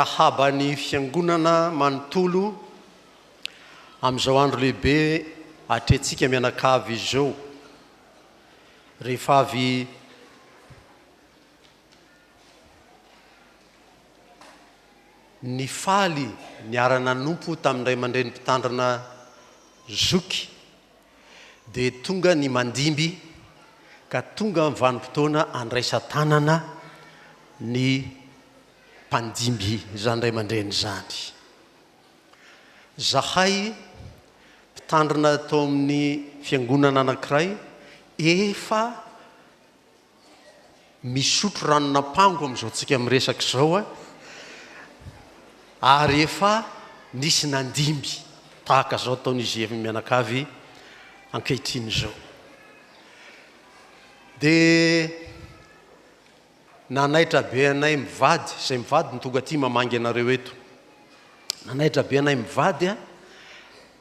rahaba ny fiangonana manontolo amin'izao andro lehibe atrentsika mianakavy izao rehefa avy ny faly niarana nompo tamin'indray mandray ny mpitandrina zoky dia tonga ny mandimby ka tonga mivanim-potoana andraisan-tanana ny mpandimby zany ray aman-dreny zany. Zahay mpitandrina tao amin'ny fiangonana anankiray efa misotro ranon'ampango amin'izao tsika miresaka izao ary efa nisy nandimby tahaka zao taon'izy efa mianakavy ankehitriny izao. Dia nanaitra be anay mivady, izay mivady ny tonga aty mamangy anareo eto. Nanaitra be anay mivady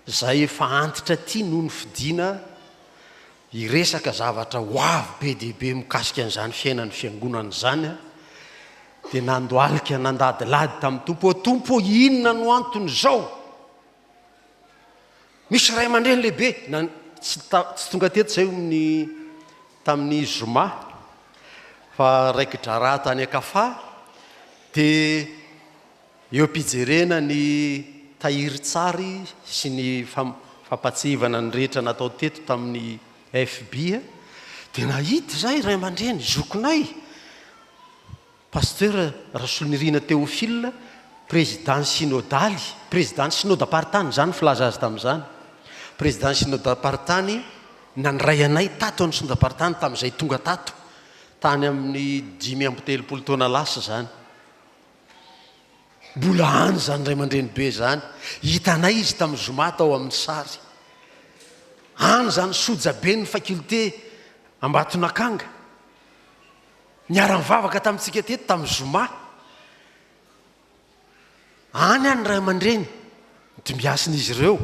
zay efa antitra ty noho ny fidiana hiresaka zavatra hoavy be dia be mikasika an'izany fiainan'ny fiangonana zany dia nandoalika nandadilady tamin'ny tompo o tompo inona no antony zao misy ray aman-dreny lehibe tsy tonga teto zay tamin'ny zoma fa 𝗥𝗔𝗡𝗝𝗝 tany akafa dia eo ampijerena ny tahiry tsary sy ny fampatsivana ny rehetra natao teto tamin'ny FB dia nahita zay ray aman-dreny zokinay pasteur Rasolonirina Théophile président synodaly président synodam-paritany zany filaza azy tamin'izany président synodam-paritany nandray anay tato amin'ny synodam-paritany tamin'izay tonga tato tany amin'ny 5 taona lasa zany mbola any zany ray aman-dreny be zany hitanay izy tamin'ny zoma tao amin'ny sary any zany soja be ny faculté Ambatonakanga niara-mivavaka tamintsika teto tamin'ny zoma any any ray aman-dreny dimbiasin'izy ireo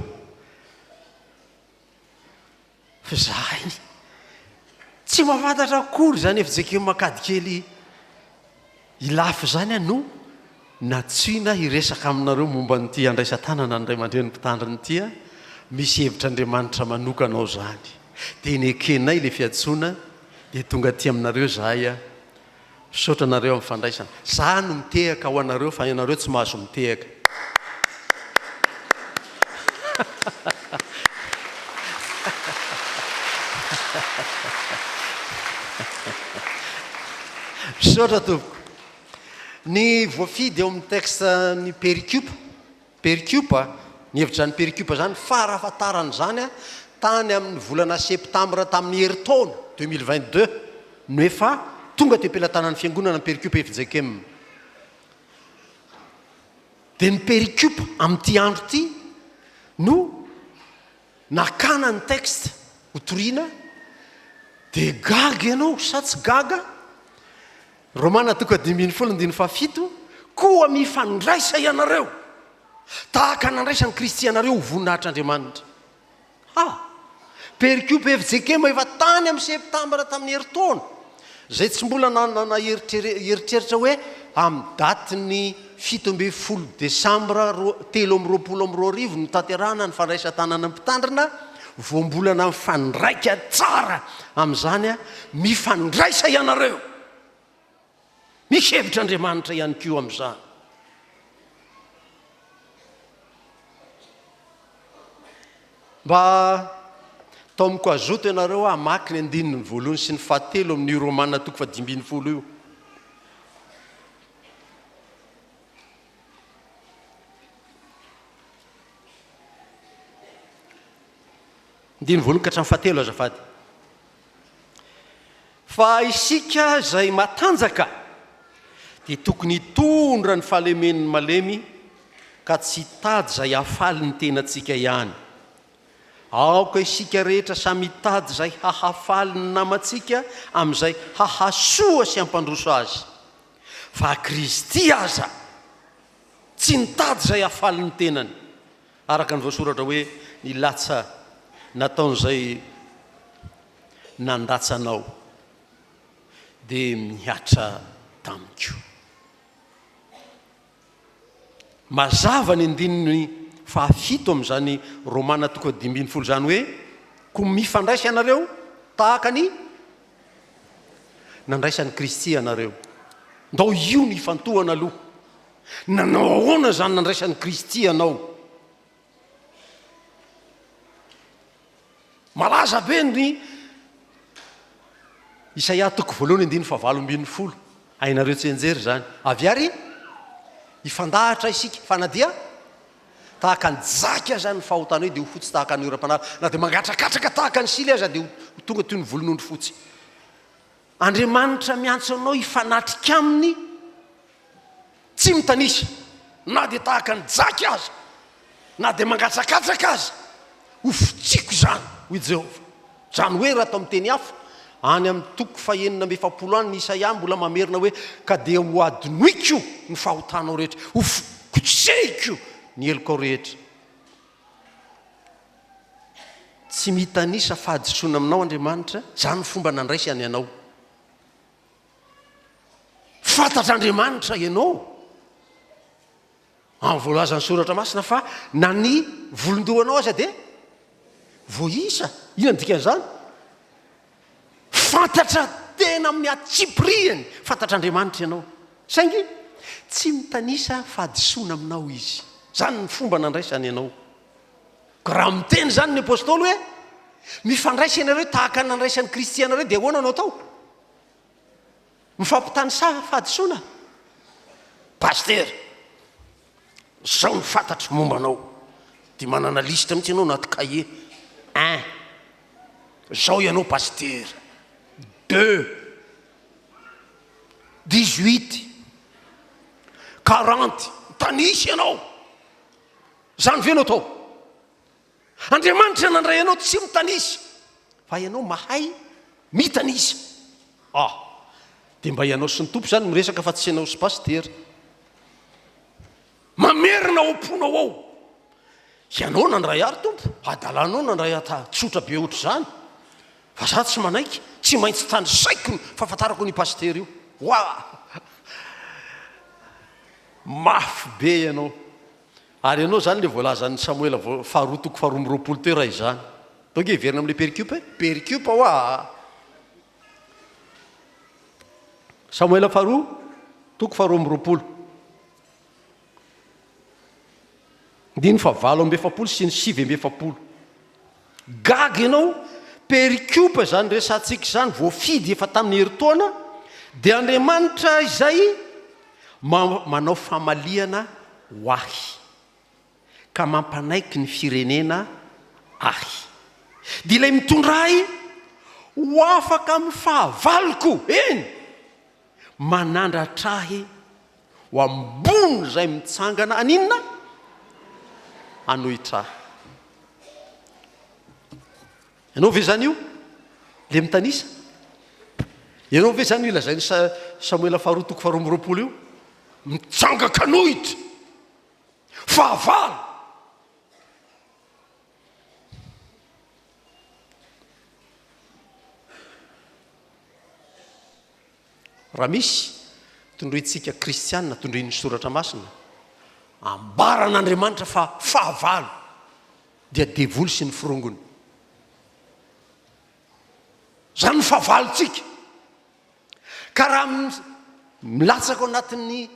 fa zahay tsy mahafantatra akory zany fijekeo makady kely ilafy zany no natsyna hiresaka aminareo momba nyity andraisan-tanana ny ray aman-dreny mpitandriny ity misy hevitra Andriamanitra manokanao zany dia nekenay le fiantsoana dia tonga aty aminareo zahay misaotra anareo amin'ny fandraisana. Za no mitehaka ho anareo fa ianareo tsy mahazo mitehaka. Misaotra tompoko. Ny voafidy eo amin'ny texte ny 𝗥𝗺𝗻𝗇𝗝 ny hevitra ny 𝗥𝗺𝗻𝗇𝗝 zany farafatarany zany tany amin'ny volana septambra tamin'ny herintaona 2022 no efa tonga teo am-pelantanan'ny fiangonana 𝗥𝗺𝗻𝗇𝗝. dia ny 𝗥𝗺𝗻𝗇𝗝 amin'ity andro ity no nakana ny texte ho toriana dia gaga ianao sa tsy gaga. Romana 10:7 koa mifandraisa ianareo tahaka nandraisan'ny Kristy ianareo ho voninahitr'Andriamanitra. 𝗥𝗺𝗻𝗇𝗝 efa tany amin'ny septambra tamin'ny herintaona zay tsy mbola nanana heritreritra hoe amin'ny daty ny 17 desambra 2022 no tanterahana ny fandraisan-tanana mpitandrina vao mbolana mifandraika tsara amin'izany mifandraisa ianareo. Misy hevitr'Andriamanitra ihany koa amin'izany. Mba taomiko azoto ianareo hamaky ny 9 sy ny 7 amin'ny Romana 5:10 io. ka hatramin'ny 7 azafady. Fa isika zay matanjaka dia tokony hitondra ny fahalemen'ny malemy ka tsy hitady zay hahafaly ny tenantsika ihany. Aoka isika rehetra samy hitady zay hahafaly ny namantsika amin'izay hahasoa sy hampandroso azy. Fa Kristy aza tsy nitady zay hahafaly ny tenany araka ny voasoratra hoe ny latsa nataon'izay nandatsanao dia miatra tamiko. mazava ny andininy fahafito amin'izany romana toko 5 zany hoe ko mifandraisy ianareo tahaka ny nandraisan'ny Kristy ianareo. Ndao io ny ifantohana aloha. Nanao ahoana zany nandraisan'ny Kristy ianao? Malaza be ny Isaia toko 1:7-10. Hainareo tsy enjery zany. Avy ary ifandahatra isika fanadia tahaka ny jaka zany fahotana hoe dia ho fotsy tahaka ny oram-panala na dia mangatrakatraka tahaka ny sily aza dia tonga toy ny volon'ondry fotsy. Andriamanitra miantso anao ifanatrika aminy tsy mitanisa na dia tahaka ny jaka aza na dia mangatrakatraka aza ho fotsiko zany hoy Jehovah. Zany hoe raha atao amin'ny teny hafa any amin'ny toko 9:7 any ny Isaia mbola mamerina hoe ka dia ho adinoiko ny fahotanao rehetra, ho kotsehiko ny heloko rehetra. Tsy mitanisa fahadisoana aminao Andriamanitra, zany fomba nandraisy any ianao. Fantatr'Andriamanitra ianao. Amin'ny voalazan'ny soratra masina fa na ny volondohanao aza dia voaisa. Ina dikan'izany? Fantatra tena amin'ny atsipriany fantatr'Andriamanitra ianao. Saingy tsy mitanisa fahadisoana aminao izy. Zany ny fomba nandraisany ianao. Ka raha miteny zany ny apôstôly hoe mifandraisa ianareo tahaka ny nandraisan'ny Kristy ianareo dia ahoana anao tao? Mifampitanysa fahadisoana. Paster, zao ny fantatry momba anao. Dia manana lista mihitsy ianao anaty cahier. 1. Zao ianao paster. 2. 18. 40. Tanisy ianao. Zany ve anao tao? Andriamanitra nandray ianao tsy mitanisy fa ianao mahay mitanisy. Dia mba ianao sy ny tompo zany miresaka fa tsy ianao sy paster. Mamerina ao am-ponao ao. Ianao nandray ary tompo, adalanao nandray ata tsotra be ohatr' zany. Fa za tsy manaiky, tsy maintsy tandrisaiko ny fahafantarako ny paster io. Mafy be ianao. Ary ianao zany le voalazan'ny Samuela 2:2 teo raha izany. Donc heverina amin'le péricupe, péricupe Samuela 2:2. Diny fa 7:7 sy ny 7:7. Gaga ianao, péricupe zany resantsika zany voafidy efa tamin'ny herintaona dia Andriamanitra izay manao famaliana ho ahy ka mampanaiky ny firenena ahy. Dia ilay mitondra ahy ho afaka amin'ny fahavaloko. Eny, manandratra ahy ho ambony izay mitsangana aninona? Anohitra. Ianao ve zany io? Le mitanisa? Ianao ve zany io ilazainy Samuela 2:2 io? Mitsangaka anohitra. Fahavalo. Raha misy tondrointsika kristianina tondroin'ny soratra masina ambaran'Andriamanitra fa fahavalo dia devoly sy ny firongony. Zany fahavalontsika. Ka raha milatsaka ao anatin'ny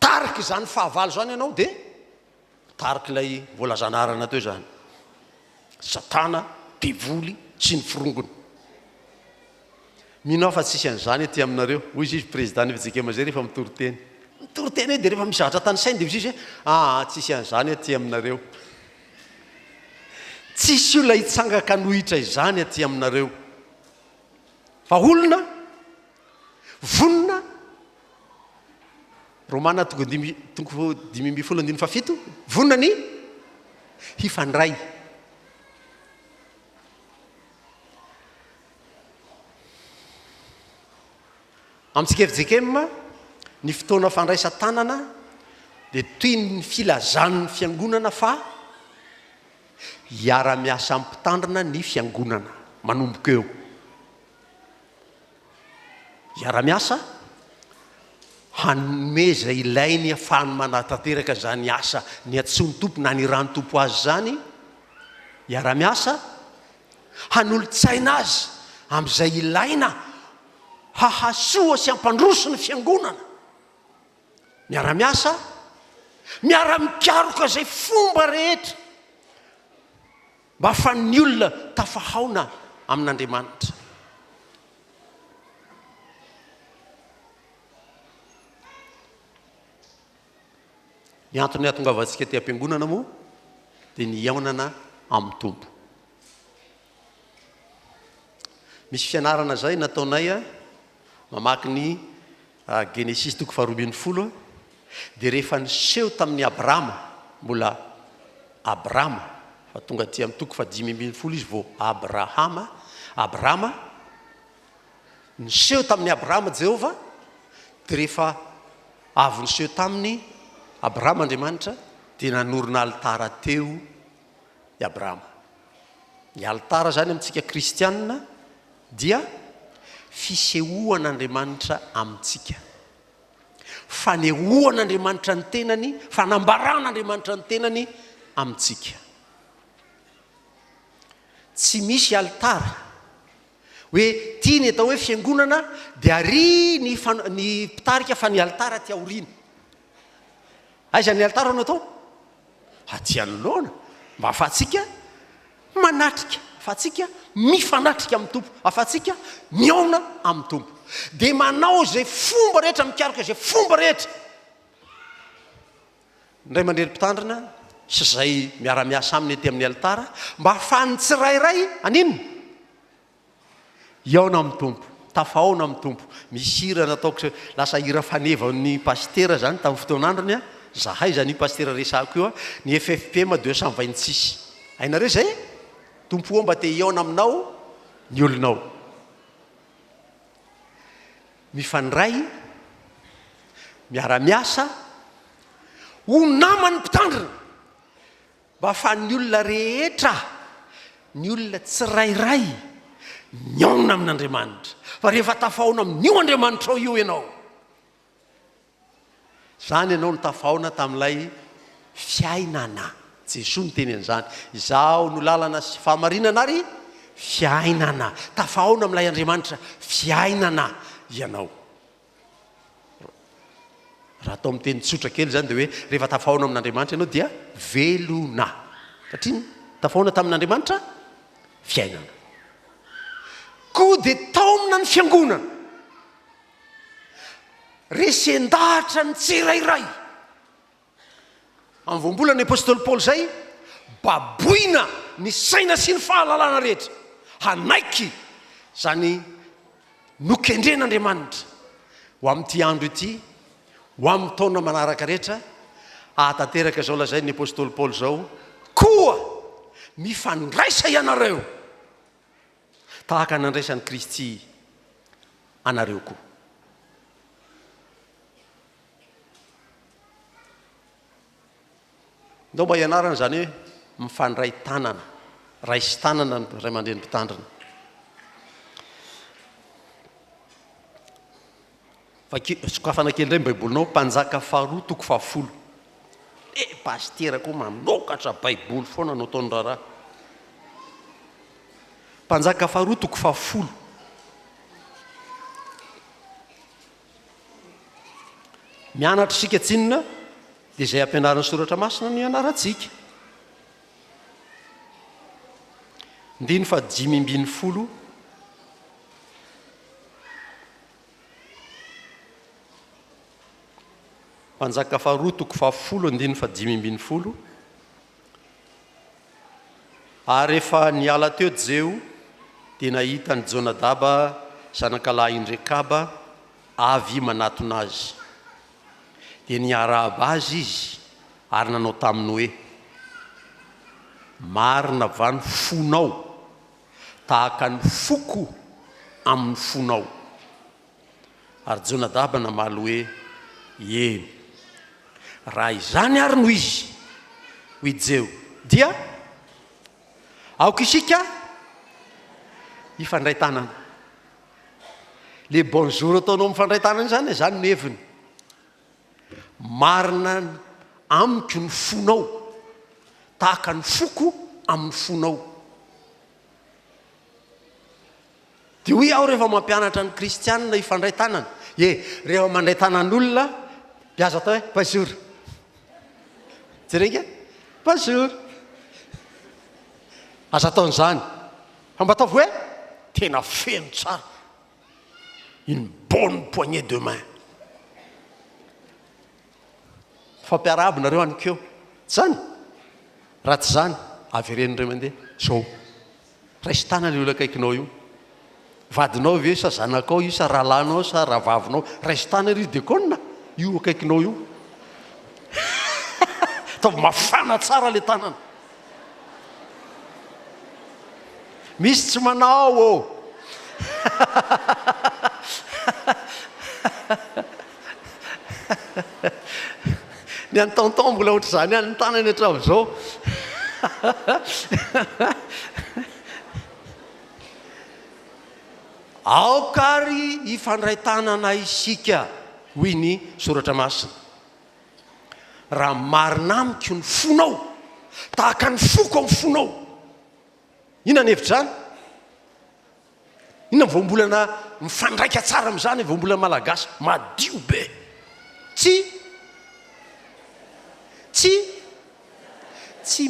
tariky zany fahavalo zany ianao dia tariky ilay voalazanarana teo zany. Satana, devoly sy ny firongony. Mino fa tsisy an'izany aty aminareo. Hoy izy président 𝗥𝗔𝗡𝗵𝗔𝗍 rehefa mitoriteny. Mitoriteny dia rehefa misy zavatra tany sainy dia izy hoe tsisy an'izany aty aminareo. Tsisy olona hitsangaka anohitra izany aty aminareo. Fa olona vonona Romana 5:7 vonona ny hifandray. Amintsika 𝗥𝗔𝗡𝗵 ny fotoana fandraisan-tanana dia toy ny filazan'ny fiangonana fa hiara-miasa ampitandrina ny fiangonana manomboka eo. Hiara-miasa hanome zay ilainy ahafahany manatateraka zany asa ny atsony tompo na ny rano tompo azy zany iara-miasa hanolo-tsaina azy amin'izay ilaina hahasoa sy hampandroso ny fiangonana miara-miasa miara-mikaroka zay fomba rehetra mba afan'ny olona tafahaona amin'Andriamanitra. Ny antony ahatongavatsika ty am-piangonana moa dia ny iaonana amin'ny tompo. Misy fianarana zay nataonay mamaky ny Genesis 2:20 dia rehefa niseho tamin'ny Abrahama, mbola Abrahama fa tonga ty amin'ny 5:20 izy vao Abrahama niseho tamin'ny Abrahama Jehova, dia rehefa avy niseho tamin'ny Abrahama Andriamanitra dia nanorina alitara teo i Abrahama. Ny alitara zany amintsika kristianina dia fisehoan'Andriamanitra amintsika, fanehoan'Andriamanitra ny tenany, fanambaran'Andriamanitra ny tenany amintsika. Tsy misy alitara hoe tia ny atao hoe fiangonana dia ary ny mpitarika fa ny alitara ty aoriana. Aiza ny alitara no atao? Aty anoloana mba afatsika manatrika, afatsika mifanatrika amin'ny tompo, afatsika miaona amin'ny tompo, dia manao zay fomba rehetra, mikaroka zay fomba rehetra. Indray mandreny mpitandrina sy zay miara-miasa aminy ety amin'ny alitara mba ahafahan'ny tsirairay aninona iaona amin'ny tompo, tafahaona amin'ny tompo. Misy hira nataoko lasa hira fanevan'ny pastera zany tamin'ny fotoan'androny zahay zany pastera resako io ny FFPM 226. Hainareo zay tompo mba te iaona aminao ny olonao, mifandray miara-miasa ho namany mpitandrina mba ahafahan'ny olona rehetra, ny olona tsirairay miaona amin'Andriamanitra. Fa rehefa tafahaona amin'io Andriamanitra io ianao, zany ianao ny tafahaona tamin'ilay fiainana. Jesosy ny teny an'izany, izaho no lalana sy fahamarinana ary fiainana. Tafahaona amin'ilay Andriamanitra fiainana ianao. Raha atao amin'ny teny tsotra kely zany dia hoe rehefa tafahaona amin'Andriamanitra ianao dia velona. Satria tafahaona tamin'Andriamanitra fiainana. Koa dia tao amina ny fiangonana resendahatra ny tsirairay. Amin'ny voambolany apôstôly Paoly zay, baboina ny saina sy ny fahalalana rehetra, hanaiky zany nokendren'Andriamanitra ho amin'ity andro ity, ho amin'ny taona manaraka rehetra. Ahatanteraka zao lazay ny apôstôly Paoly zao, koa mifandraisa ianareo tahaka nandraisan'ny Kristy anareo koa. Ndao mba ianarana zany hoe mifandray tanana, raisy tanana ny ray aman-dreny mpitandrina. Sokafana kely indray ny baibolinao, mpanjaka faharoa 20. Pastera koa manokatra baiboly foana no ataony raharaha. Mpanjaka faharoa 20. Mianatra isika tsinona dia izay ampianaran'ny soratra masina no ianarantsika. 5:20. Mpanjaka faharoa 20, 5:20. Ary rehefa niala teo Jehova dia nahita ny Jonadaba zanakalahy Indrekaba avy manatona azy. Dia niarahaba azy izy ary nanao taminy hoe, marina va ny fonao tahaka ny foko amin'ny fonao. Ary Jonadaba namaly hoe, eny, raha izany ary no izy hoy Jehova dia aoka isika hifandray tanana. Le bonjour ataonao mifandray tanana zany, zany no heviny. marina amiko ny fonao tahaka ny foko amin'ny fonao. Dia hoy aho rehefa mampianatra ny kristianina ifandray tanana, rehefa mandray tanan'olona mpiaza atao hoe bonjour, jereka bonjour, aza ataon'izany fa mba ataovy hoe tena feno tsara, une bonne poignée de main. Fampiarahabo nareo anykeo zany, raha tsy zany averenindray mandeha zao raisy tanana olo akaikinao io, vadinao ve sa zanakao io sa rahalanao sa rahavavinao, raisy tanana izy dia konina io akaikinao io ataovy mafana tsara le tanana. Misy tsy manao ô ny any tonton mbola ohatr' zany any ny tanany hatramin'izao. Aokary ifandray tanana isika hoy ny soratra masina, raha marina amiko ny fonao tahaka ny foko amin'ny fonao. Inona ny hevitra zany? Inona ny voambolana mifandraika tsara amin'izany, voambolana malagasy madio be? Tsy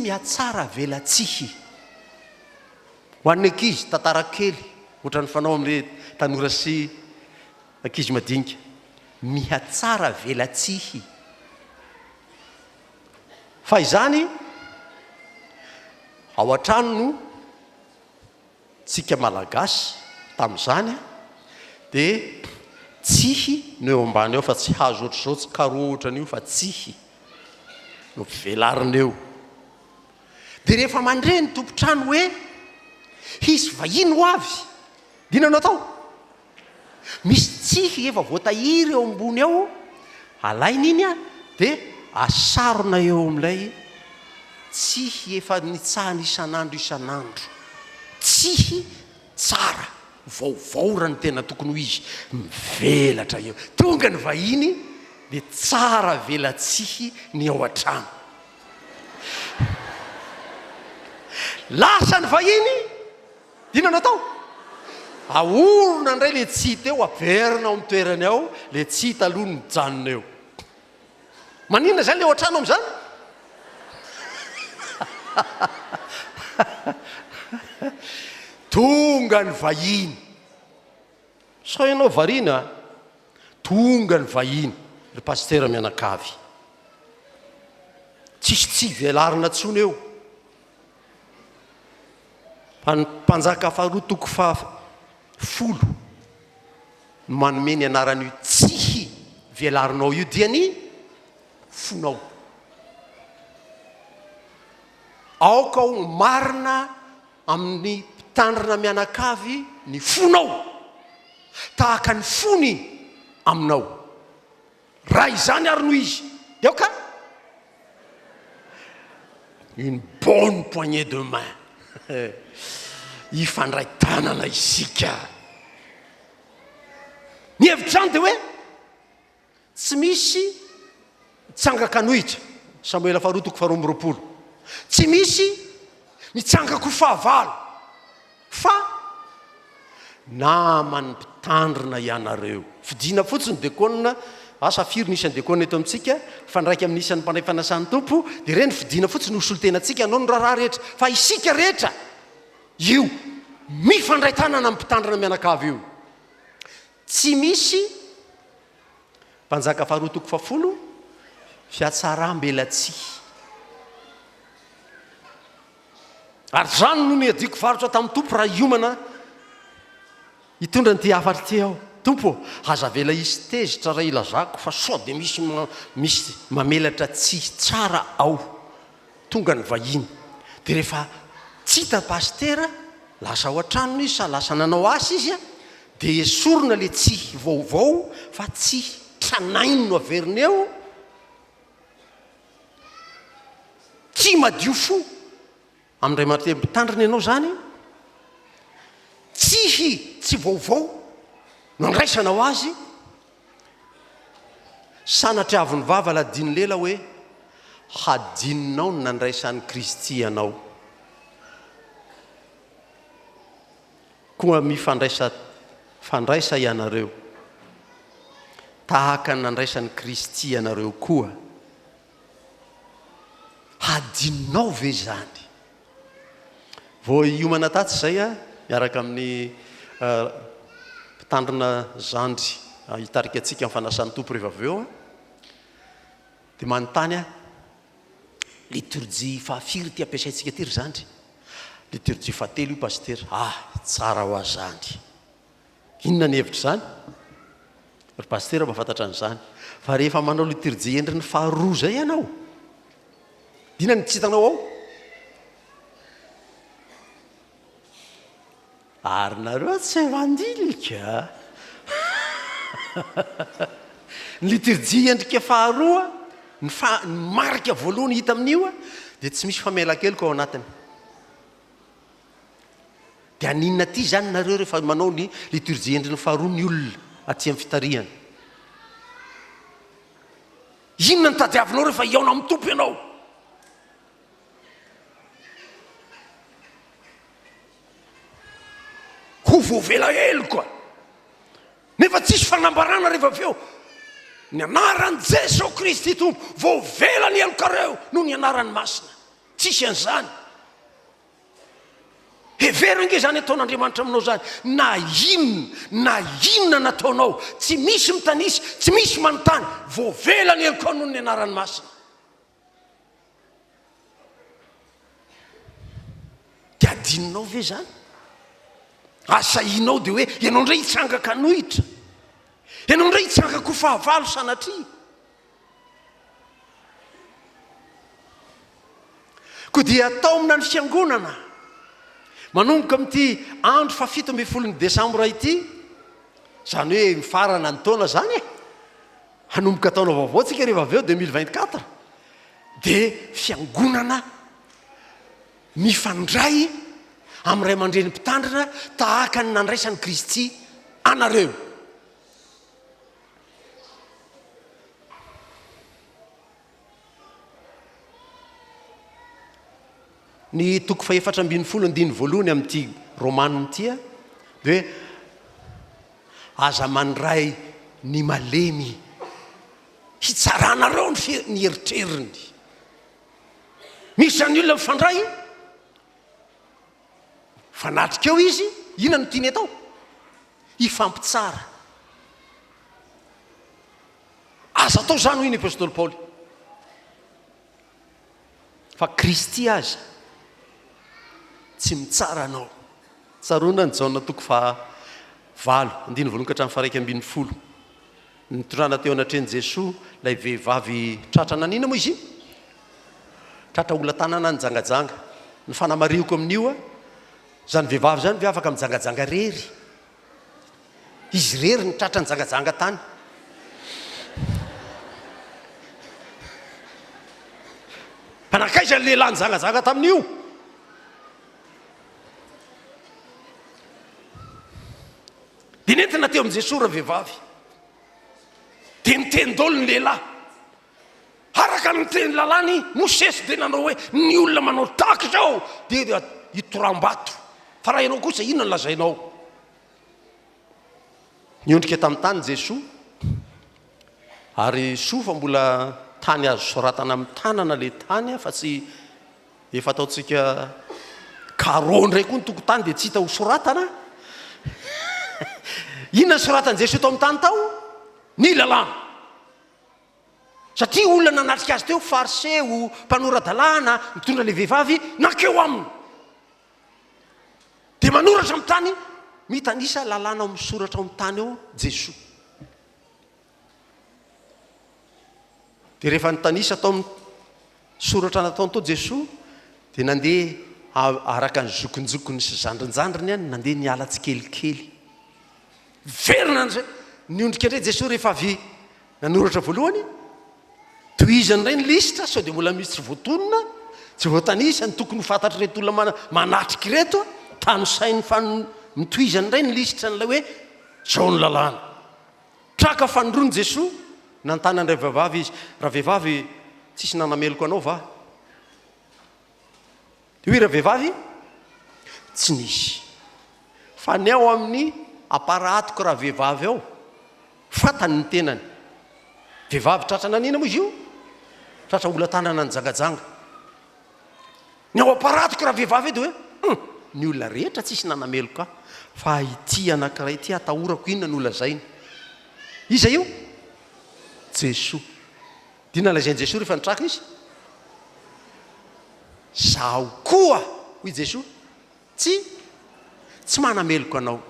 mihatsara velatsihy ho an'ny ankizy tantara kely ohatran'ny fanao amin'le tanora sy ankizy madinika, mihatsara velatsihy. Fa izany ao an-trano no tsika malagasy tamin'izany dia tsihy no eo ambany eo fa tsy hazo ohatr'izao, tsy karo ohatran'io fa tsihy no velarina eo. Dia rehefa mandre ny tompontrano hoe hisy vahiny ho avy, dia inona no atao? Misy tsihy efa voatahiry eo ambony eo, alaina iny a dia asarona eo amin'ilay tsihy efa nitsahana isan'andro isan'andro. Tsihy tsara vaovao raha ny tena tokony ho izy, mivelatra eo. Tonga ny vahiny dia tsara velatsihy ny ao an-trano. Lasa ny vahiny, inona no atao? Aorona indray le tsihy teo, averina ao amin'ny toerany ao, le tsihy taloha ny mijanona eo. Maninona zany le ao an-trano amin'izany? Tonga ny vahiny. Sao ianao variana? Tonga ny vahiny. Ry pastera mianakavy, tsisy tsy velarina tsony eo. Mpanjaka faharoa toko fahafolo no manome ny anaran'io tsihy velarinao io dia ny fonao. Aoka ho marina amin'ny mpitandrina mianakavy ny fonao tahaka ny fony aminao. Raha izany ary no izy dia aoka une bonne poignée de main. Ifandray tanana isika. Ny hevitrany dia hoe tsy misy mitsangaka nohitra, Samuela faharoa toko faharoa amby roapolo. Tsy misy mitsangaka ho fahavalo, fa namany mpitandrina ianareo. Fidina fotsiny dekonina, asa firy nisan'ny dekona eto amintsika, fandraiky amin'ny isan'ny mpandray fanasan'ny tompo, dia ireny fidina fotsiny hosolotenantsika anao ny raharaha rehetra. Fa isika rehetra io mifandray tanana amin'ny mpitandrina mianakavy io. Tsy misy mpanjaka faharoa toko fahafolo fiatsaram-belatsihy. Ary zany no ny adiko varotra tamin'ny tompo raha iomana hitondra nyty hafatra ty aho. Tompo, hazavela isy tezitra raha ilazako fa sao dia misy mamelatra tsihy tsara ao. Tonga ny vahiny. Dia rehefa tsy hita pastera, lasa ao an-tranony izy sa lasa nanao asa izy a, dia esorina le tsihy vaovao fa tsihy tranainy no averina eo. Tsy madio fo amin'ray marte mpitandrina ianao zany, tsihy tsy vaovao no andraisana ho azy, sanatry avy ny vava ladiny lela hoe hadininao ny nandraisan'ny Kristy anao. Koa fandraisa ianareo tahaka ny nandraisan'ny Kristy anareo koa. Hadininao ve zany? Vao iomana tatsy zay miaraka amin'ny mpitandrina zandry hitarika antsika amin'ny fanasan'ny tompo rehefa avy eo dia manontany liturgie fahafiry ty ampiasaintsika ty ry zandry. Liturgie fahatelo io pasteur. Tsara ho azandry. Inona ny hevitra zany? Ry pasteur mahafantatra an'izany. Fa rehefa manao liturgie endriny faharoa zay ianao, dina ny tsitanao ao? Ary nareo tsy mandilika. Ny liturgie endrika faharoa, ny marika voalohany hita amin'io dia tsy misy famelakeloka ao anatiny. Dia aninona ty zany nareo rehefa manao ny liturgie endriny faharoa ny olona aty amin'ny fitariana? Inona ny tadiavinao rehefa hiaona amin'ny tompo ianao? Ho voavela elo koa. Nefa tsisy fanambarana rehefa avy eo. Ny anaran'i Jesosy Kristy tompo voavela ny elokareo noho ny anaran'ny masina. Tsisy an'izany. Heverina nge zany ataon'Andriamanitra aminao zany. Na inona nataonao, tsy misy mitanisy, tsy misy manontany, voavela ny elokao noho ny anaran'ny masina. Dia adininao ve zany? Asainao dia hoe ianao ndray hitsangaka nohitra, ianao ndray hitsangaka ho fahavalo sanatria. Koa dia atao amina ny fiangonana manomboka amin'ity andro fafito ambin'ny folon'ny desambra ity, zany hoe mifarana ny taona zany hanomboka taona vaovao tsika rehefa avy eo 2024, dia fiangonana mifandray amin'ny ray aman-dreny mpitandrina tahaka ny nandraisan'ny Kristy anareo. Ny toko faefatra ambin'ny folo andiny voalohany amin'ity romaniny ity dia hoe aza mandray ny malemy hitsaranareo ny eritreriny. Misy zany olona mifandray fanatrika eo izy, inona no tiany atao? Hifampitsara. Aza atao zany hoy ny apôstôly Paoly. Fa Kristy aza tsy mitsara anao. Tsaroana ny jaona toko fahavalo andiny voalohany ka hatramin'ny faha 1 nitondrana teo anatreny Jesosy ilay vehivavy tratra nanina moa izy? Tratra olona tanana ny jangajanga. Ny fanamariako amin'io zany vehivavy zany afaka mijangajanga rery. Izy rery ny tratra ny jangajanga tany. Mpanakaiza ny lehilahy ny jangajanga tamin'io? Dia nentina teo amin'i Jesosy raha vehivavy. Dia niteny-daolo ny lehilahy. Araka ny teny lalàny Mosesy dia nanao hoe ny olona manao tahaka izao dia hitoram-bato. Fa raha ianao kosa inona ny lazainao? Niondrika tamin'ny tany Jesosy ary soa fa mbola tany azo soratana amin'ny tanana le tany fa tsy efa ataontsika carreau ndray koa ny tokotany dia tsy hita ho soratana. Inona ny soratan'i Jesosy tao amin'ny tany tao? Ny lalàna. Satria olona nanatrika azy teo fariseo, mpanora-dalàna, mitondra le vehivavy nankeo aminy. Dia manoratra amin'ny tany, mitanisa lalàna ao misoratra ao amin'ny tany eo Jesosy. Dia rehefa nitanisa tao amin'ny soratra nataony tao Jesosy, dia nandeha araka ny zokonjokony sy zandrinjandriny any, nandeha niala tsikelikely. Verina an'izay. Niondrika indray Jesosy rehefa avy nanoratra voalohany, tohizany indray ny lisitra sao dia mbola misy tsy voatonona, tsy voatanisa ny tokony ho fantatry reto olona manatriky reto, tano sainy fa mitohizany indray ny lisitra n'ilay hoe zao ny lalàna. Traka fanondroany Jesosy nantanan'ray vehivavy izy, raha vehivavy tsisy nanameloko anao va? De hoe raha vehivavy tsy nisy. Fa ny ao amin'ny aparatoko raha vehivavy ao, fatany ny tenany. Vehivavy tratra nanina moa izy io? Tratra ola-tanana ny jangajanga. Ny ao aparatoko raha vehivavy de hoe ny olona rehetra tsisy nanameloka fa ity anankiray ity atahorako inona ny olona zainy. Iza io? Jesoa. Dina lazainy Jesoa rehefa nitraka izy. Zaho koa hoy Jesoa tsy manameloko anao.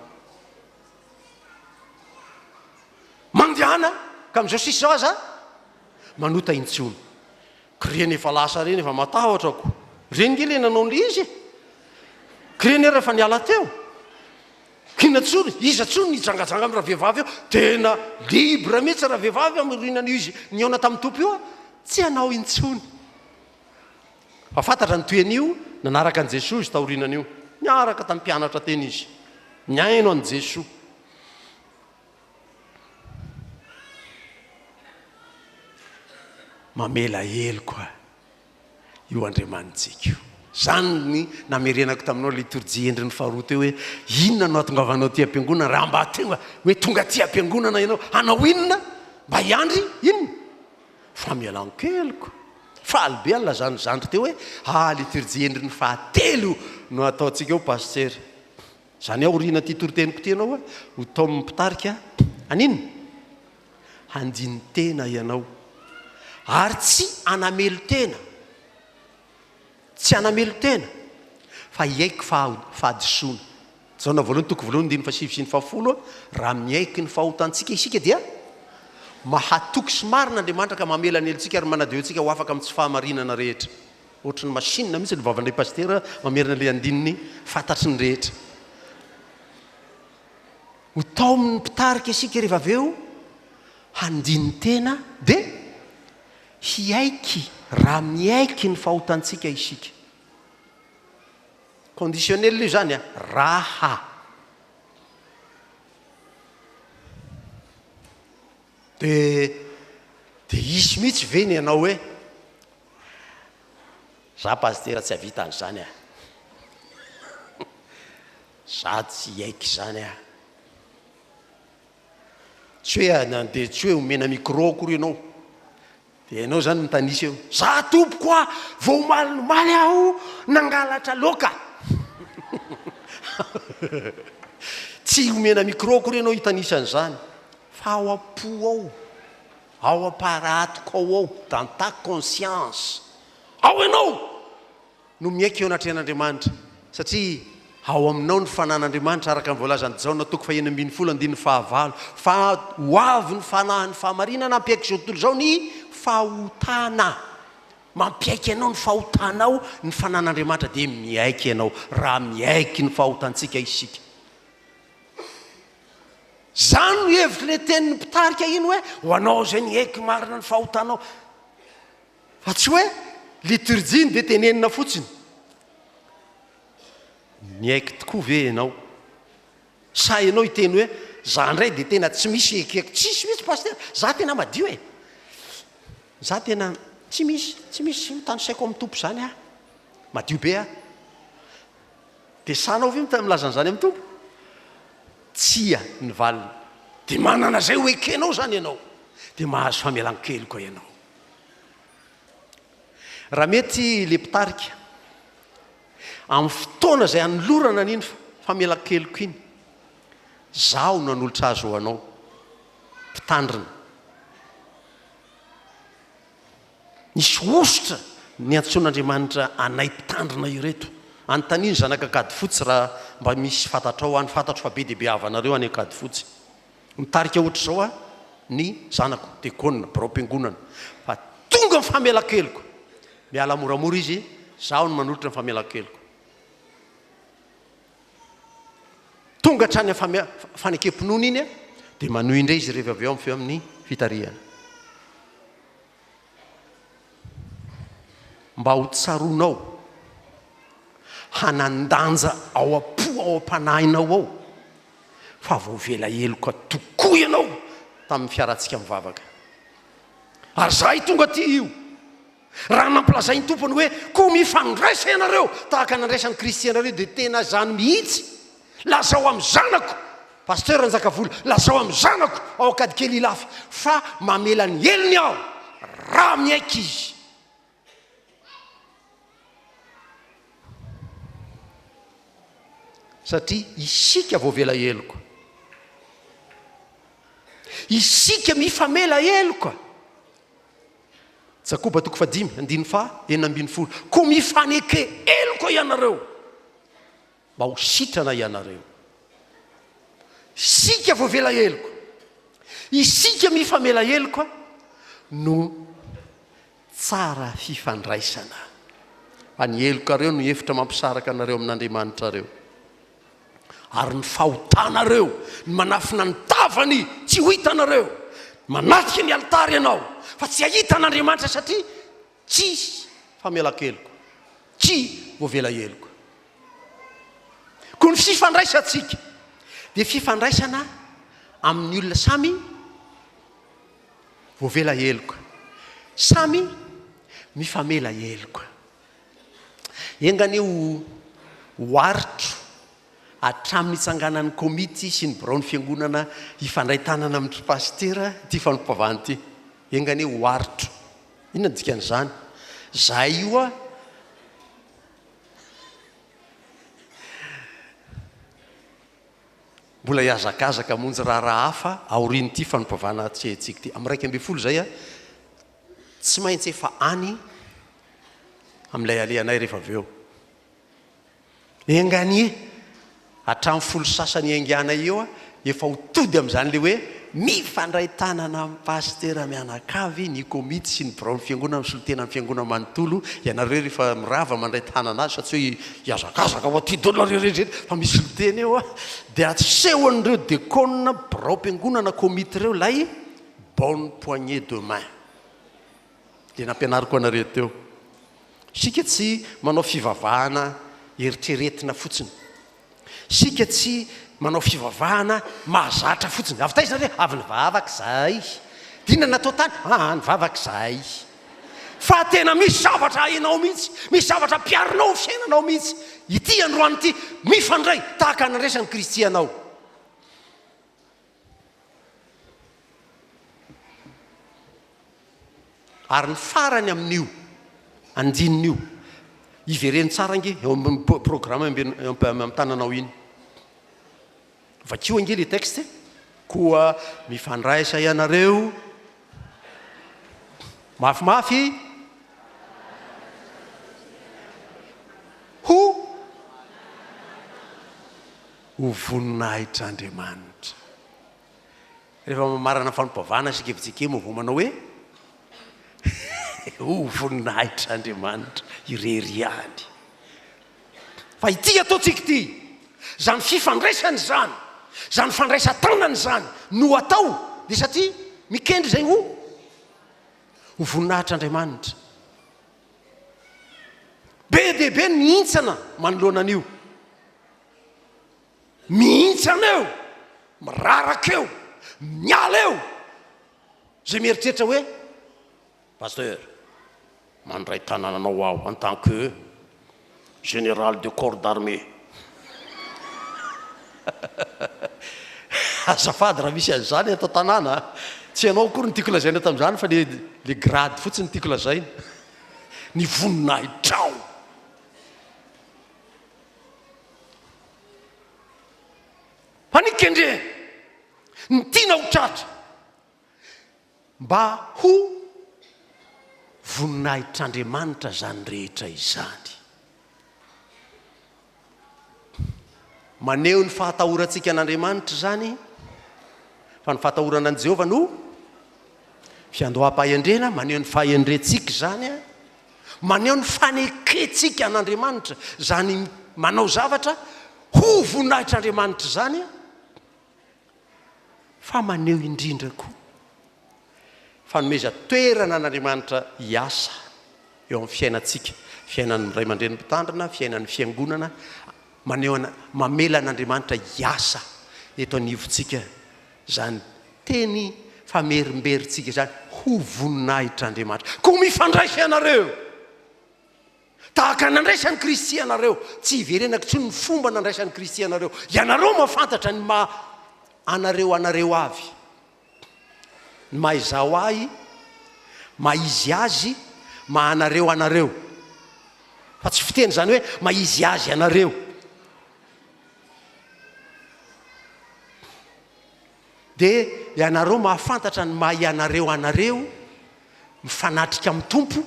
Mandehana ka am'izao sisy zao aza manota intsony. Kreny efa lasa reny efa matahotrako. Reny nge le nanao n'le izy. Kreny rehefa niala teo. Kina tsony, iza tsony nijangajanga amin'ny raha vehivavy eo. Tena libre mihitsy raha vehivavy amin'rinan'io izy niona tamin'ny tompo io tsy hanao intsony. Fa fantatra ny toen'io nanaraka an' Jesoa izy taorinan'io. Niaraka tamin'ny mpianatra teny izy. Niaino an' Jesoa. Mamela heloko io Andriamanitsika io. Zany ny namerenako taminao 𝗥𝗔𝗡𝗝𝗏𝗔𝗏 faharoa teo hoe inona no ahatongavanao ty am-piangonana raha mba tena hoe tonga ty am-piangonana ianao hanao inona mba hiandry inona famelan-keloko. Faly be alazany zandry teo hoe 𝗥𝗔𝗡𝗏𝗏𝗏 fahatelo no ataontsika eo paster. Zany aho oriana ty toritenyko ty ianao ho 𝗥𝗽𝗺𝗍𝗍 aninona handiny tena ianao ary tsy anamelo tena. Tsy anamelo tena fa hiaiky fahadisoana. Jaona voalohany toko voalohany 5:7-10 raha miaiky ny fahotantsika isika dia mahatoky sy marina Andriamanitra ka mamela ny helontsika ary manadeo antsika ho afaka amin'ny tsy fahamarinana rehetra. Ohatry ny masinina mihitsy ny vavandray paster mamerina le andininy fantatry ny rehetra. Ho tao amin'ny mpitarika isika rehefa avy eo handiny tena dia hiaiky raha miaiky ny fahotantsika isika. Conditionnel io zany raha. De isy mihitsy veny ianao hoe za paster tsy havita an'izany za tsy haiky zany tsy hoe de tsy hoe homena micro kory ianao. De ianao zany mitanisy eo za tompoko vao omaly aho nangalatra laoka. Tsy homena micro kory ianao hitanisan'izany fa ao am-po ao aparatoko ao dans ta conscience ao ianao no miaiky eo anatrehan'Andriamanitra satria ao aminao ny fanan'Andriamanitra araka ny voalazany Jaona toko 1:15 fa ho avy ny fanahy ny fahamarinana ampiaiky zao tontolo zao ny fahotana. Mampiaiky ianao ny fahotanao ny fanan'Andriamanitra dia miaiky ianao raha miaiky ny fahotantsika isika. Zany no hevitry le tenin'ny mpitarika iny hoe ho anao zay niaiky marina ny fahotanao. Fa tsy hoe liturjiny dia tenenina fotsiny. Miaiky tokoa ve ianao? Sa ianao hiteny hoe za ndray dia tena tsy misy ekeko tsisy mihitsy paster. Za tena madio za tena tsy misy mitanosaiko amin'ny tompo zany madio be dia sanao ve milazan'izany amin'ny tompo? Tsia ny valina dia manana zay ho ekenao zany ianao dia mahazo famelan-keloko ianao. Raha mety le mpitarika amin'ny fotoana zay anolorana n'iny famelan-keloko iny zaho no anolotra azy ho anao mpitandrina. Nisy osotra ny antsoin'Andriamanitra anay mpitandrina ireto. Antaniny zanaka 𝗥𝗔𝗡𝗝 raha mba misy fantatrao any fantatro fa be dia be havanareo any 𝗥𝗔𝗡𝗝. Mitarika ohatra zao ny zanako tekona barom-piangonana fa tonga ny famelan-keloko. Miala moramora izy zaho no manolotra ny famelan-keloko. Tonga hatrany fanekem-pinoana iny dia manohy indray izy rehefa avy eo amin'ny feo amin'ny fitarihana. Mba ho tsaronao hanandanja ao am-po ao am-panahinao ao fa voavela heloka tokoa ianao tamin'ny fiarantsika mivavaka. ary zahay tonga ty io raha nampilazainy tompony hoe koa mifandraisa ianareo tahaka nandraisan'ny Kristy ianareo dia tena zany mihitsy lazao amin'ny zanako pasteur Njakavola lazao amin'ny zanako Aoka kely ilafy fa mamela ny heliny aho raha miaika izy. Satria isika voavela heloko, isika mifamela heloko. Jakoba 5:5 koa mifaneke heloko ianareo mba ho sitrana ianareo. Isika voavela heloko, isika mifamela heloko no tsara fifandraisana. Fa ny helokareo no hevitra mampisaraka anareo amin'Andriamanitra reo. Ary ny fahotanareo ny manafina ny tavany tsy ho hitanareo, manatika ny altary ianao fa tsy ahita an'Andriamanitra satria tsy famelan-keloko, tsy voavela heloko. Koa ny fifandraisantsika dia fifandraisana amin'ny olona samy voavela heloko, samy mifamela heloko. Enganio hoaritro hatramin'ny itsanganan'ny komity sy ny birao ny fiangonana hifandray tanana amin'ny pastera ty fanompavany ty. Engany hoaritro inona dikan'izany? Zahay io a mbola hiazakazaka monjy raha hafa aoriany ty fanompavana tsika ty. Amin'ny 2:12 zay a tsy maintsy efa any amin'ilay alehanay rehefa avy eo. Engany hatramin'ny 10 sasany ainganay eo a efa ho tody amin'izany le hoe mifandray tanana amin'ny pastera mianakavy ny komity sy ny birao ny fiangonana misolotena amin'ny fiangonana manontolo ianareo rehefa mirava mandray tanana azy fa tsy hoe hiazakazaka ho aty dolona rehetrarehetra fa misy solotena eo a dia atsehoan'ireo dekona birao mpiangonana komity ireo lay bonne poignée de main. Dia nampianariko anareo teo. Sika tsy manao fivavahana eritreretina fotsiny, sika tsy manao fivavahana mahazatra fotsiny. Avy taiza nareo avy nivavaka zahay, dina natao tany nivavaka zahay. Fa tena misy zavatra hainao mihitsy, misy zavatra piarinao fiainanao mihitsy. Ity androany ity mifandray tahaka nandraisan'ny Kristy anao. Ary ny farany amin'io andininy io ivereny tsara nge eo amin'ny programme amin'ny tananao iny. Vakio ange le texte koa mifandraisa ianareo mafimafy ho voninahitr'Andriamanitra. Rehefa mamarana fanompavana sika vitsikemo vao manao hoe ho voninahitr'Andriamanitra ireriany. Fa ity ataontsika ity, zany fifandraisany zany, zany fandraisan-tanany zany no atao dia satria mikendry zay ho voninahitr'Andriamanitra. Be dia be mihintsana manoloana an'io, mihintsana eo, miraraka eo, miala eo zay mieritreritra hoe pasteur mandray tanananao aho en tant que général de corps d'armée. Azafady raha misy an'izany atao tanàna, tsy ianao koa ny tiako lazaina tamin'izany fa le grade fotsiny tiako lazaina ny voninahitrao. Fa nikendre ny tiana ho tratra mba ho voninahitr'Andriamanitra zany rehetra izany. Maneho ny fahatahorantsika an'Andriamanitra zany, fa ny fahatahorana an' Jehovah no fiandoham-pahendrena. Maneho ny fahendrentsika zany a, maneho ny fanekentsika an'Andriamanitra zany manao zavatra ho voninahitr'Andriamanitra zany a, fa maneho indrindra koa fanomeza toerana an'Andriamanitra hiasa eo amin'ny fiainantsika, fiainan'ny ray aman-dreny mpitandrina, fiainan'ny fiangonana. Maneho mamela an'Andriamanitra hiasa eto anivontsika zany teny fa merimberitsika zany ho voninahitr'Andriamanitra. Koa mifandraisa ianareo tahaka nandraisany Kristy ianareo, tsy iverenako tsy ny fomba nandraisany Kristy ianareo. Ianareo mahafantatra ny anareo avy, ny mahaizaho ahy, maizy azy, anareo, fa tsy fiteny zany hoe maizy azy anareo. Dia ianareo mahafantatra ny mahay anareo mifanatrika amin'ny tompo,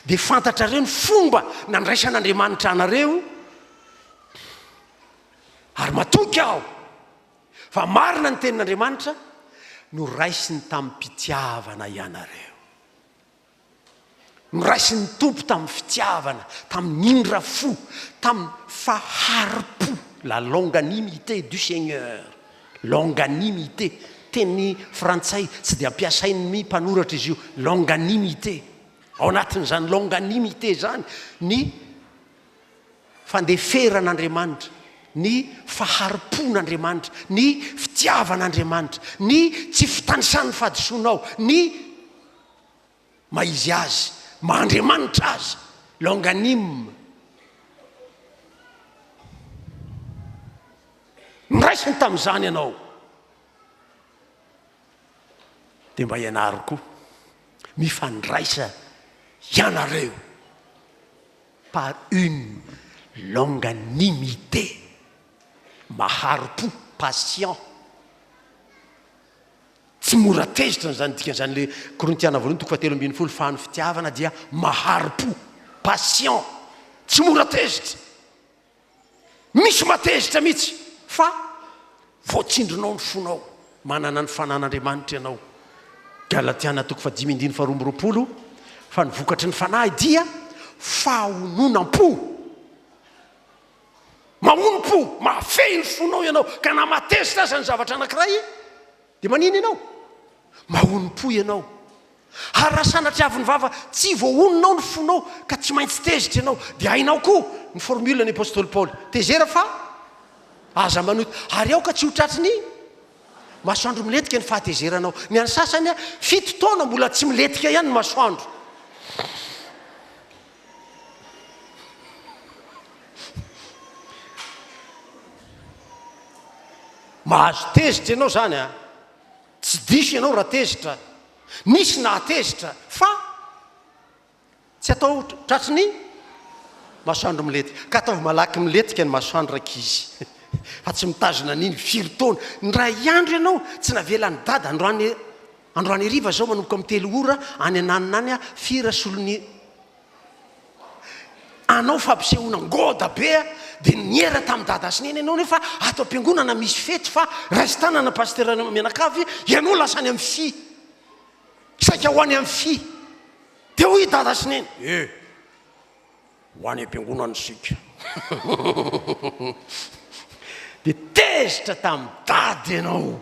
dia fantatra reo ny fomba nandraisan'Andriamanitra anareo, ary matoky aho fa marina ny tenin'Andriamanitra no raisiny tamin'ny mpitiavana ianareo, no raisiny tompo tamin'ny fitiavana, tamin'ny indra fo, tamin'ny faharim-po, la longanimité du Seigneur. Longanimité, teny frantsay tsy dia ampiasain'ny mpanoratra izy io. Longanimité, ao anatin'izany longanimité zany ny fandeferan'Andriamanitra, ny faharim-pon'Andriamanitra, ny fitiavan'Andriamanitra, ny tsy fitanisan'ny fahadisoanao, ny maizy azy, mahandriamanitra azy. Longanime, niraisiny tamin'izany ianao. Dia mba ianarako mifandraisa ianareo par une longanimité, mahari-po, patient. Tsy mora tezitra zany dikan'izany le Korintiana voalohany 4:10 fa ny fitiavana dia mahari-po, patient, tsy mora tezitra, misy matezitra mihitsy, fa voatsindrinao ny fonao, manana ny fanan'Andriamanitra ianao. Galatiana 5:12 fa ny vokatry ny fanahy dia fahononam-po, mahonom-po, mahafehy ny fonao ianao ka na matezitra aza ny zavatra anankiray dia manino ianao? Mahonom-po ianao. Ary raha sanatriaviny vava tsy voahononao ny fonao ka tsy maintsy tezitra ianao, dia hainao koa ny formule ny apôstôly Paoly, tezera fa aza manoto, ary ao ka tsy ho tratry ny masoandro miletika ny fahatezeranao. Ny an'ny sasany 7 taona mbola tsy miletika ihany ny masoandro. Mahazo tezitra ianao zany tsy diso ianao raha tezitra, nisy nahatezitra fa tsy atao tratry ny masoandro miletika. Ka ataovy malaky miletika ny masoandro rakizy fa tsy mitazona niny firy taona. Ny ray andro ianao tsy navelan'ny dada. Androany hariva zao manomboka amin'ny 3 ora any ananinany fira solony anao fampisehoana ngoda be, dia niera tamin'ny dada sineny ianao nefa ato am-piangonana misy fety fa raisy tanana pasteur mianakavy, ianao lasany amin'ny fi, saika ho any amin'ny fi. Dia hoy dada sineny, ho any am-piangonana sika. Dia tezitra tamin'ny dada ianao,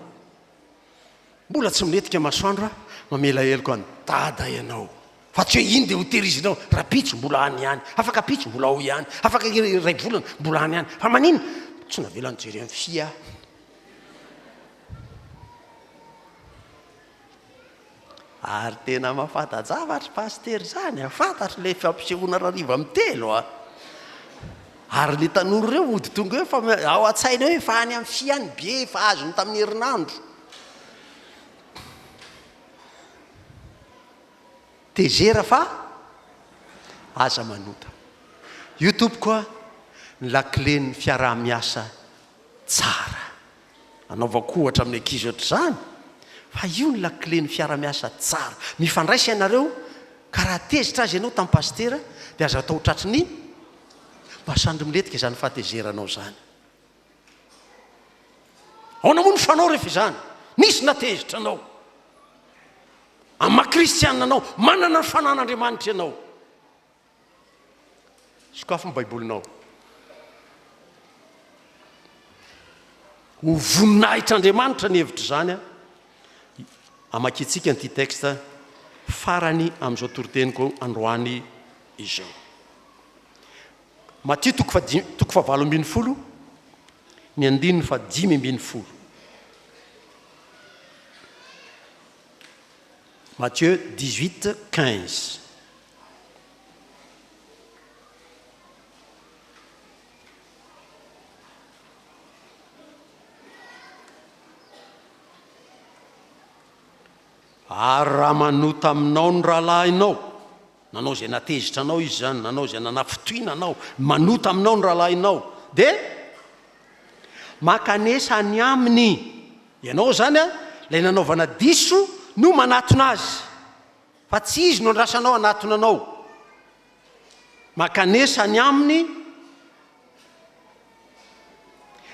mbola tsy miletika masoandro, mamela heloko any dada ianao, fa tsy hoe iny dia ho terizinao. Raha pitso mbola any ihany, afaka pitso mbola ao ihany, afaka ray volana mbola any ihany, fa manino tsy navelany jery amin'ny fia. Ary tena mahafantajavatra paster zany, fantatro le fampisehoana rariva amin'ny 3 ary le tanoro reo ody tonga hoe fa ao an-tsaina hoe fa any amin'ny fiany be fa azony tamin'ny herinandro. Tezera fa aza manota. Io tompoko ny lakile ny fiaraha-miasa tsara. Anaovako ohatra amin'ny ankizy ohatr'izany, fa io ny lakile ny fiaraha-miasa tsara. Mifandraisa ianareo ka raha tezitra azy ianao tamin'ny pastera dia aza atao tratry ny masoandro miletika izany fahatezeranao zany. Ao na moa ny fanao rehefa izany, nisy natezitra anao, amin'ny maha-kristianina anao, manana ny fanan'Andriamanitra ianao. Sokafo ny baibolinao, ho voninahitr'Andriamanitra ny hevitra zany. Amakitsika nyity texte farany amin'izao toritenyko androany izao. Matthieu 7:20, ny 5:10. Matthieu 18:15. Ary raha manota aminao ny rahalahinao, nanao zay natezitra anao izy zany, nanao zay nanafitoina anao, manota aminao ny rahalahinao, dia makanesa ny aminy. Ianao zany a lay nanaovana diso no manatona azy, fa tsy izy no andrasanao anatona anao. Makanesa ny aminy,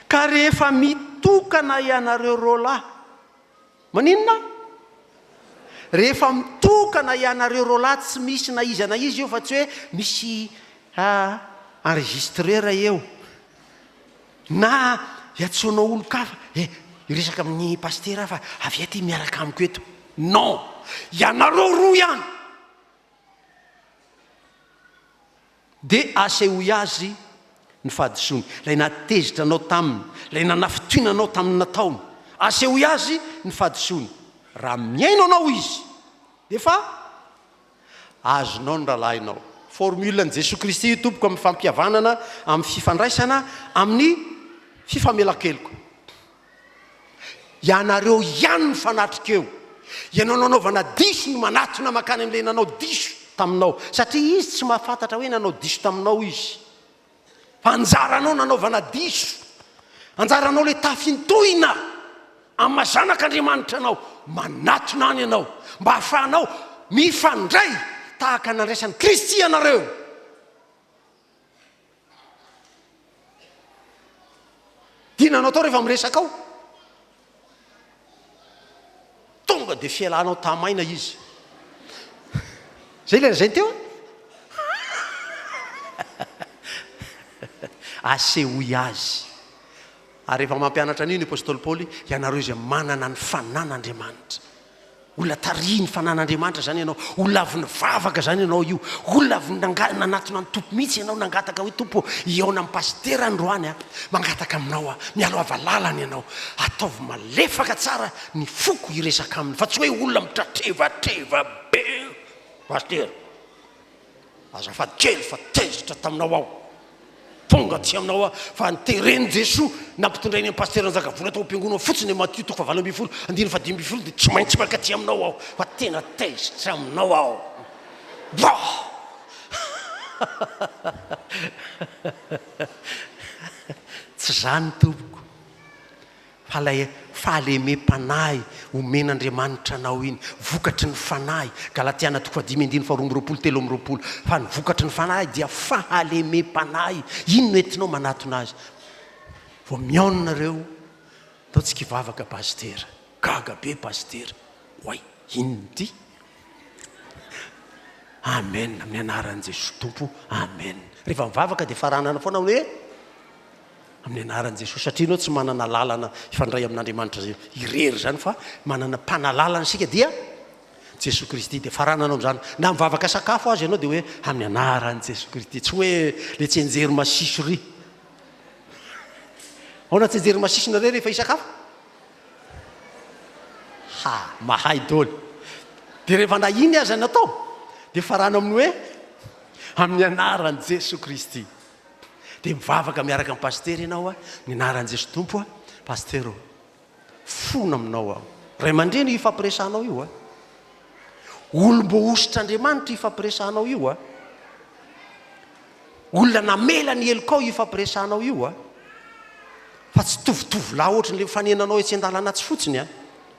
ka rehefa mitokana ianareo rolahy, maninona? Rehefa mitokana ianareo rolahy, tsy misy na iza na izy eo, fa tsy hoe misy enregistrera eo, na hiatsoanao olo-kafa, iresaka amin'ny pastera fa avy aty miaraka amiko eto. Non, ianareo roa ihany. Dia asehoy azy ny fahadisoany, lay natezitra anao taminy, lay nanafitoina anao tamin'ny nataony, asehoy azy ny fahadisoany. Raha miaino anao izy, dia fa azonao ny rahalahinao. Formulen'i Jesosy Kristy tompoko amin'ny fampihavanana, amin'ny fifandraisana, amin'ny fifamelan-keloka. Ianareo ihany ny fanatrikeo. Ianao nanaovana diso no manatona makany amin'ilay nanao diso taminao, satria izy tsy mahafantatra hoe nanao diso taminao izy. Fa anjaranao nanaovana diso, anjaranao le tafintoina amin'ny mazanak'Andriamanitra anao, manatona any ianao mba hahafahanao mifandray tahaka nandraisan'ny Kristy ianareo. Dinanao tao rehefa miresaka ao, tonga dia fialanao tamaina izy. Zay lera zay teo asehoy azy. Ary rehefa mampianatra an'iny apôstôly Paoly, ianareo izay manana ny fanan'Andriamanitra, olona taria ny fanan'Andriamanitra zany ianao, olona avy nivavaka zany ianao io, olona avy nanatona ny tompo mihitsy ianao, nangataka hoe tompo iaona amin'ny pastera androany mangataka aminao mialo avalalana ianao, ataovy malefaka tsara ny foko iresaka aminy, fa tsy hoe olona mitratreva be. Pastera, azafady kely fa tezitra taminao ao, tonga tsy aminao fa nitereny Jesosy nampitondrainy amin'ny pastera njaka vola tao am-piangonana fotsiny Matthieu 20:20, 15:20 dia tsy maintsy mankaty aminao ao, fa tena tezitra aminao ao. Tsy zany tompoko, fa lay fahalemen'ny omen'Andriamanitra anao iny, vokatry ny fanahy. Galatiana 5:22-23, fa ny vokatry ny fanahy dia fahalemen'ny. Ino no entinao manatona azy? Vao miaona reo, tao tsy kivavaka pastera, gaga be pastera. Oay, ino ty? Amen, amin'ny anaran'i Jesosy tompo, amen. Rehefa mivavaka dia faranana foana hoe amin'ny anaran'i Jesosy, satria anao tsy manana lalana ifandray amin'Andriamanitra irery zany, fa manana mpanalàlana isika dia Jesosy Kristy. Dia faranana amin'izany, na mivavaka sakafo azy ianao dia hoe amin'ny anaran'i Jesosy Kristy, tsy hoe le 𝗥𝗔𝗻𝗇𝗏𝗔𝗎 ry. Ao na 𝗥𝗔𝗻𝗇𝗏𝗔𝗎 nareo rehefa hisakafo? Mahay dôly. Dia rehefa na iny aza natao, dia farana amin'ny hoe amin'ny anaran'i Jesosy Kristy. Dia mivavaka miaraka amin'ny pastera ianao ny anaran'i Jesosy tompo pastera, fona aminao aho. Ray aman-dreny ifampiresanao io olom-bo ositr'Andriamanitra ifampiresanao io olona namela ny elokao ifampiresanao io fa tsy tovitovy lahy ohatran'le fanenanao etsy an-dalana tsy fotsiny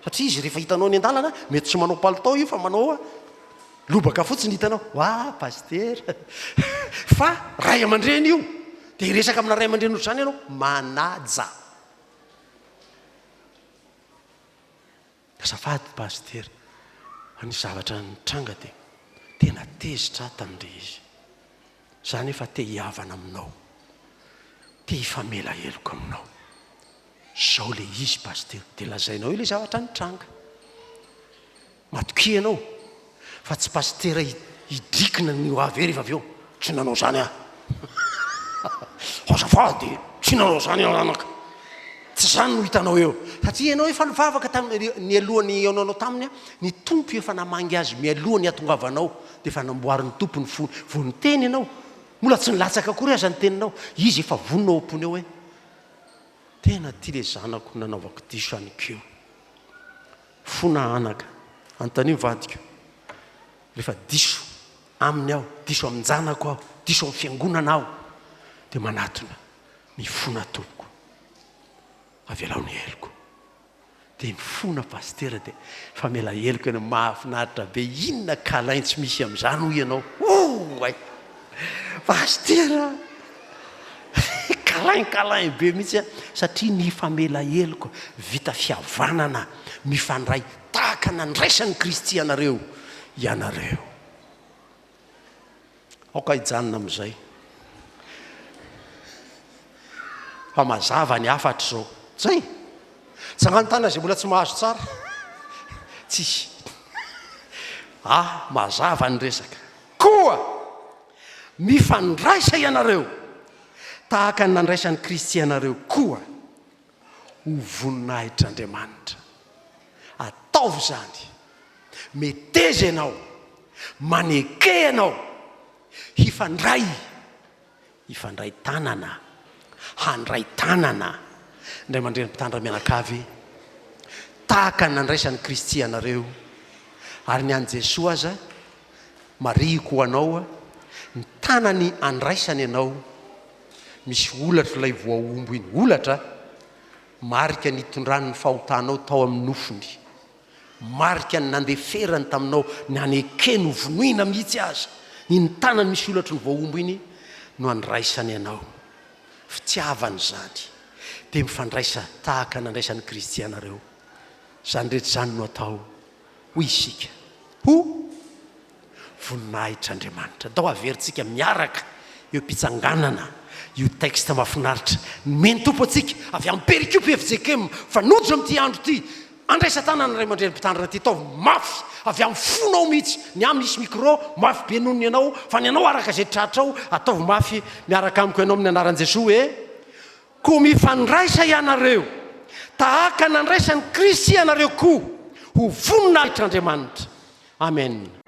satria izy rehefa hitanao ny an-dalana mety tsy manao palitao io fa manao lobaka fotsiny hitanao, pastera. Fa ray aman-dreny io, dia iresaka amina ray aman-dreny ohatr'izany ianao, manaja. Azafady pastera, anisy zavatra nitranga dia tena tezitra tamindre izy. Zany efa te hiavana aminao, te hifamela heloka aminao. Zao le izy pastera, dia lazainao io le zavatra nitranga. Matokia ianao, fa tsy pastera hidrikina ny avy rehefa avy eo, tsy nanao zany azafady, tsy nanao zany anaka. tsy zany no hitanao eo satria ianao efa nivavaka tamin'ny alohany aonanao taminy a ny tompo efa namangy azy mialohany atongavanao dia efa namboarin'ny tompo ny vony teny ianao mola tsy nilatsaka akory aza ny teninao izy efa vonina ao ampony eo hoe tena ty le zanako nanaovako diso any keo fona anaka antanio vadiko rehefa diso aminy aho diso amin'ny janako aho diso amin'ny fiangonana aho dia manatona mifona tompoko avy alao ny heloko dia mifona pastera dia fa mela heloko eny mahafinaritra be inona kalainy tsy misy amin'izany hoy ianao ay pastera kalain be mihitsy a satria ny famela heloko vita fihavanana mifandray tahaka nandraisan'ny Kristy ianareo aoka hijanona amin'izay fa mazava ny hafatra zao zay tsanganontany zay mbola tsy mahazo tsara tsisy mazava ny resaka koa mifandraisa ianareo tahaka ny nandraisan'ny Kristy ianareo koa ho voninahitr'Andriamanitra ataovy zany meteza ianao maneke ianao hifandray tanana handray tanana indray mandreny mpitandra mianakavy tahaka ny nandraisan'ny Kristy ianareo ary ny any Jesosy aza mariko ho anao ny tanany andraisany ianao misy olatra ilay voaombo iny olatra marika nitondrany ny fahotanao tao amin'ny nofony marika ny nandeferany taminao ny anekeny ho vonoina mihitsy aza iny tanany misy olatra ny voaombo iny no andraisany ianao fitiavany zany dia mifandraisa tahaka nandraisan'ny Kristy ianareo zany rehetra zany no atao ho isika ho voninahitr'Andriamanitra dao averintsika miaraka eo mpitsanganana io texte mahafinaritra meny tompo atsika avy amin'ny 𝗥𝗺𝗵𝗔𝗔𝗡𝗄𝗃 fa noditra amin'ity andro ity andraisa tanana ray aman-dreny mpitandrina ty taovy mafy avy amin'ny fonao mihitsy ny amin'ny misy micro mafy be noho ny ianao fa ny ianao araka zay tratrao ataovy mafy miaraka amiko ianao amin'ny anaran'i Jesosy hoe ko mifandraisa ianareo tahaka nandraisan'ny Kristy ianareo koa ho voninahitr'Andriamanitra amen.